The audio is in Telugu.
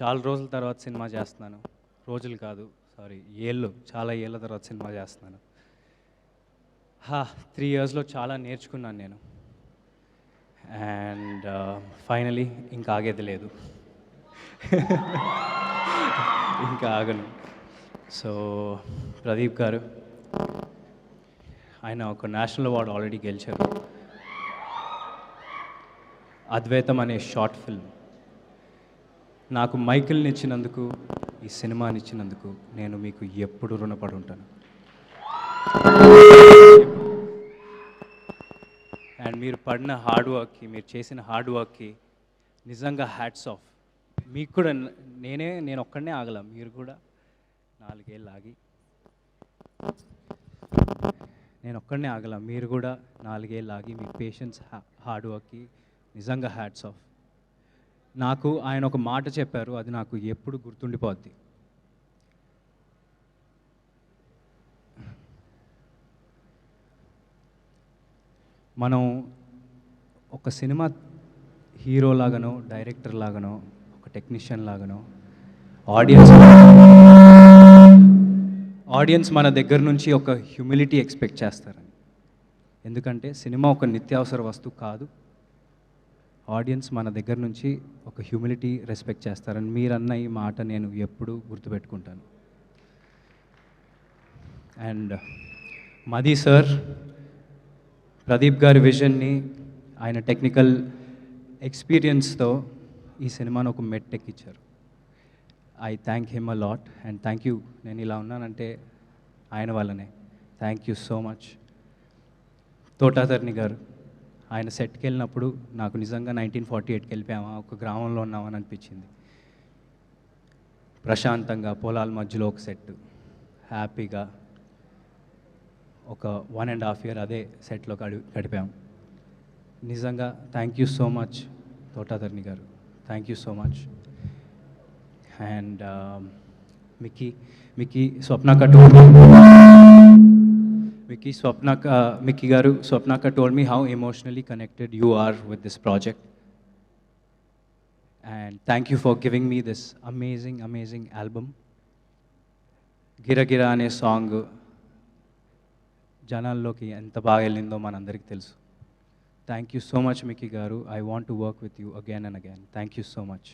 చాలా రోజుల తర్వాత సినిమా చేస్తున్నాను. రోజులు కాదు, సారీ, ఏళ్ళు, చాలా ఏళ్ళ తర్వాత సినిమా చేస్తున్నాను. 3 ఇయర్స్లో చాలా నేర్చుకున్నాను నేను. అండ్ ఫైనలీ ఇంకా ఆగేది లేదు. ఇంకా ఆగను. సో ప్రదీప్ గారు, ఆయన ఒక నేషనల్ అవార్డు ఆల్రెడీ గెలిచారు. అద్వైతం అనే షార్ట్ ఫిల్మ్ నాకు మైకిల్ని ఇచ్చినందుకు, ఈ సినిమాని ఇచ్చినందుకు నేను మీకు ఎప్పుడు రుణపడి ఉంటాను. అండ్ మీరు పడిన హార్డ్ వర్క్కి, మీరు చేసిన హార్డ్ వర్క్కి నిజంగా హ్యాట్స్ ఆఫ్. మీకు కూడా నేను ఒక్కడనే ఆగల, మీరు కూడా 4 ఏళ్ళు ఆగి, నేను ఒక్కడనే ఆగల, మీరు కూడా 4 ఏళ్ళు ఆగి, మీ పేషెన్స్, హార్డ్ వర్క్కి నిజంగా హ్యాట్స్ ఆఫ్. నాకు ఆయన ఒక మాట చెప్పారు, అది నాకు ఎప్పుడు గుర్తుండిపోద్ది. మనం ఒక సినిమా హీరో లాగానో, డైరెక్టర్ లాగానో, ఒక టెక్నీషియన్ లాగానో ఆడియన్స్ మన దగ్గర నుంచి ఒక హ్యూమిలిటీ ఎక్స్పెక్ట్ చేస్తారని. ఎందుకంటే సినిమా ఒక నిత్యావసర వస్తువు కాదు. ఆడియన్స్ మన దగ్గర నుంచి ఒక హ్యూమిలిటీ రెస్పెక్ట్ చేస్తారని మీరన్న ఈ మాట నేను ఎప్పుడూ గుర్తుపెట్టుకుంటాను. అండ్ మది సార్, ప్రదీప్ గారి విజన్ని, ఆయన టెక్నికల్ ఎక్స్పీరియన్స్తో ఈ సినిమాను ఒక మెట్టెక్కిచ్చారు. I thank him a lot and thank you. నేను ఇలా ఉన్నానంటే ఆయన వల్లనే. Thank you so much. తోటాధర్ని గారు, ఆయన సెట్కి వెళ్ళినప్పుడు నాకు నిజంగా 1948కి వెళ్ళిపోయామా, ఒక గ్రామంలో ఉన్నామని అనిపించింది. ప్రశాంతంగా పొలాల మధ్యలో ఒక సెట్, హ్యాపీగా ఒక 1.5 year అదే సెట్లో గడిపాం. నిజంగా థ్యాంక్ యూ సో మచ్ తోటాధర్ని గారు, thank you so much. And Mickey గారు, Swapnaka told me how emotionally connected you are with this project. And thank you for giving me this amazing album. Gira Gira అనే సాంగ్ జనాల్లోకి ఎంత బాగా వెళ్ళిందో మనందరికీ తెలుసు. Thank you so much Mickey గారు. I want to work with you again and again. Thank you so much.